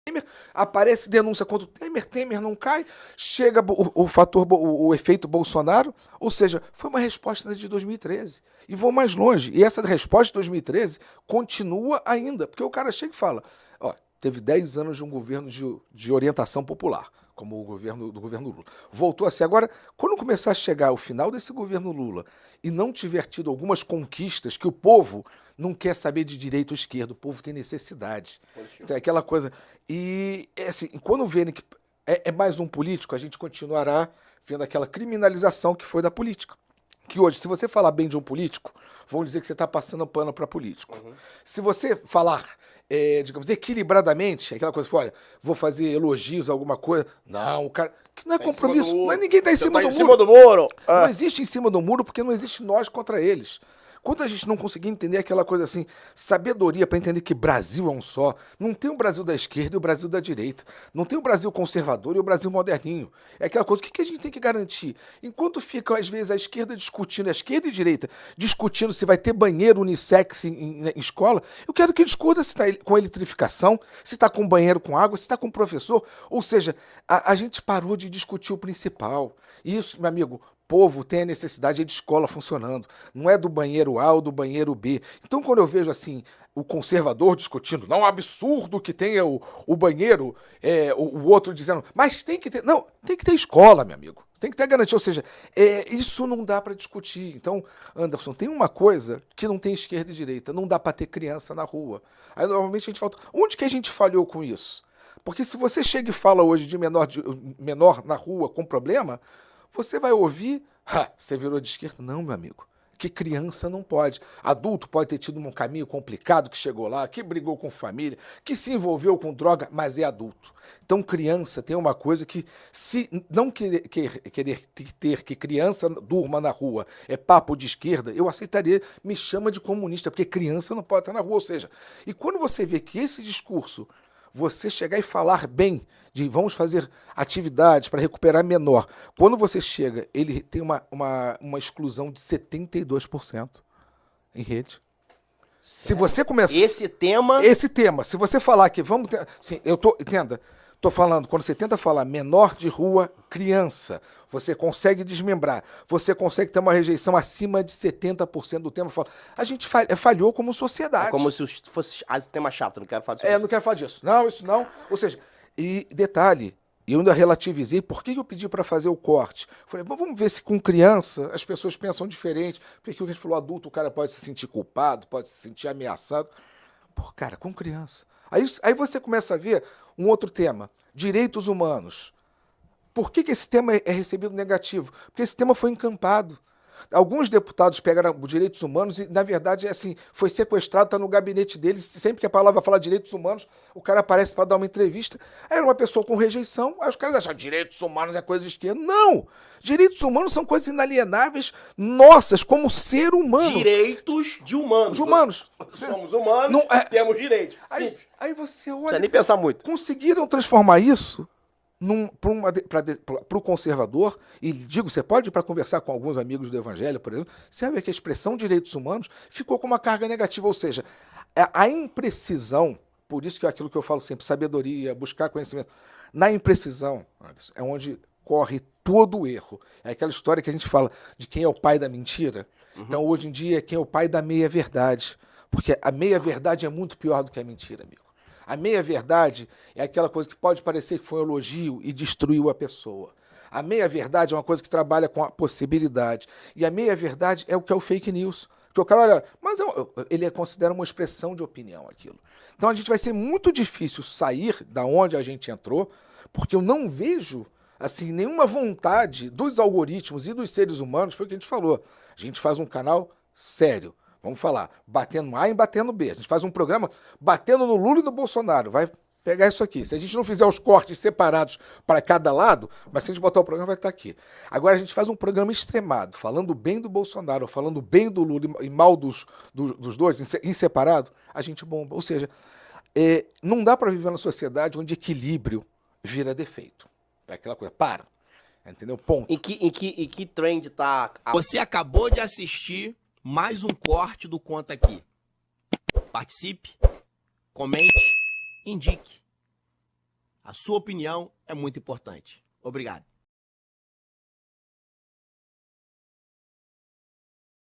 Temer, aparece denúncia contra o Temer, Temer não cai, chega o efeito Bolsonaro, ou seja, foi uma resposta de 2013. E vou mais longe, e essa resposta de 2013 continua ainda, porque o cara chega e fala, ó, teve 10 anos de um governo de orientação popular, como o governo do governo Lula. Voltou a ser. Agora, quando começar a chegar o final desse governo Lula e não tiver tido algumas conquistas que o povo não quer saber de direita ou esquerda, o povo tem necessidade. Então, é aquela coisa. E, assim, quando vêem que é mais um político, a gente continuará vendo aquela criminalização que foi da política. Que hoje, se você falar bem de um político, vão dizer que você está passando pano para político. Uhum. Se você falar, digamos, equilibradamente, aquela coisa, olha, vou fazer elogios a alguma coisa. Não, o cara. Que não é compromisso. Mas ninguém está em cima do muro. Não existe em cima do muro porque não existe nós contra eles. Quando a gente não conseguir entender aquela coisa assim, sabedoria para entender que Brasil é um só, não tem o Brasil da esquerda e o Brasil da direita, não tem o Brasil conservador e o Brasil moderninho. É aquela coisa, o que a gente tem que garantir? Enquanto fica, às vezes, a esquerda discutindo, a esquerda e a direita discutindo se vai ter banheiro unissex em escola, eu quero que discuta se está com eletrificação, se está com banheiro com água, se está com professor. Ou seja, a gente parou de discutir o principal. Isso, meu amigo, povo tem a necessidade de escola funcionando. Não é do banheiro A ou do banheiro B. Então, quando eu vejo assim o conservador discutindo, não, é um absurdo que tenha o banheiro, o outro dizendo, mas tem que ter. Não, tem que ter escola, meu amigo. Tem que ter garantia. Ou seja, isso não dá para discutir. Então, Anderson, tem uma coisa que não tem esquerda e direita. Não dá para ter criança na rua. Aí, normalmente, a gente fala, onde que a gente falhou com isso? Porque se você chega e fala hoje de menor na rua com problema, você vai ouvir, você virou de esquerda. Não, meu amigo, que criança não pode. Adulto pode ter tido um caminho complicado, que chegou lá, que brigou com família, que se envolveu com droga, mas é adulto. Então, criança tem uma coisa que, se não querer ter que criança durma na rua é papo de esquerda, eu aceitaria, me chama de comunista, porque criança não pode estar na rua. Ou seja, e quando você vê que esse discurso, você chegar e falar bem de vamos fazer atividades para recuperar menor. Quando você chega, ele tem uma exclusão de 72% em rede. Certo. Se você começar... Esse tema, se você falar que vamos... Sim, entenda, estou falando, quando você tenta falar menor de rua, criança, você consegue desmembrar, você consegue ter uma rejeição acima de 70% do tema. A gente falhou como sociedade. É como se fosse tema chato, não quero falar disso. Não quero falar disso. Não, isso não. Ou seja, e detalhe, eu ainda relativizei, por que eu pedi para fazer o corte? Falei, vamos ver se com criança as pessoas pensam diferente, porque aquilo que a gente falou, adulto, o cara pode se sentir culpado, pode se sentir ameaçado. Pô, cara, com criança. Aí você começa a ver um outro tema, direitos humanos. Por que esse tema é recebido negativo? Porque esse tema foi encampado. Alguns deputados pegaram os direitos humanos e, na verdade, assim, foi sequestrado, está no gabinete deles. Sempre que a palavra fala direitos humanos, o cara aparece para dar uma entrevista. Aí era uma pessoa com rejeição, aí os caras acham que direitos humanos é coisa de esquerda. Não! Direitos humanos são coisas inalienáveis nossas, como ser humano. Direitos de humanos. De humanos. Somos humanos, temos direitos. Aí você olha... Não precisa nem pensar muito. Conseguiram transformar isso para o conservador, e digo, você pode ir para conversar com alguns amigos do Evangelho, por exemplo, você vê que a expressão direitos humanos ficou com uma carga negativa, ou seja, a imprecisão, por isso que é aquilo que eu falo sempre, sabedoria, buscar conhecimento, na imprecisão, é onde corre todo o erro. É aquela história que a gente fala de quem é o pai da mentira. Uhum. Então, hoje em dia, quem é o pai da meia-verdade, porque a meia-verdade é muito pior do que a mentira, amigo. A meia-verdade é aquela coisa que pode parecer que foi um elogio e destruiu a pessoa. A meia-verdade é uma coisa que trabalha com a possibilidade. E a meia-verdade é o que é o fake news. Porque o cara olha, mas ele considera uma expressão de opinião aquilo. Então a gente vai ser muito difícil sair da onde a gente entrou, porque eu não vejo assim nenhuma vontade dos algoritmos e dos seres humanos, foi o que a gente falou. A gente faz um canal sério. Vamos falar, batendo A e batendo B. A gente faz um programa batendo no Lula e no Bolsonaro. Vai pegar isso aqui. Se a gente não fizer os cortes separados para cada lado, mas se a gente botar o programa, vai estar aqui. Agora a gente faz um programa extremado, falando bem do Bolsonaro, falando bem do Lula e mal dos dois, em separado, a gente bomba. Ou seja, não dá para viver numa sociedade onde equilíbrio vira defeito. É aquela coisa, para. Entendeu? Ponto. Em que trend tá... Você acabou de assistir mais um corte do Conta Aqui. Participe, comente, indique. A sua opinião é muito importante. Obrigado.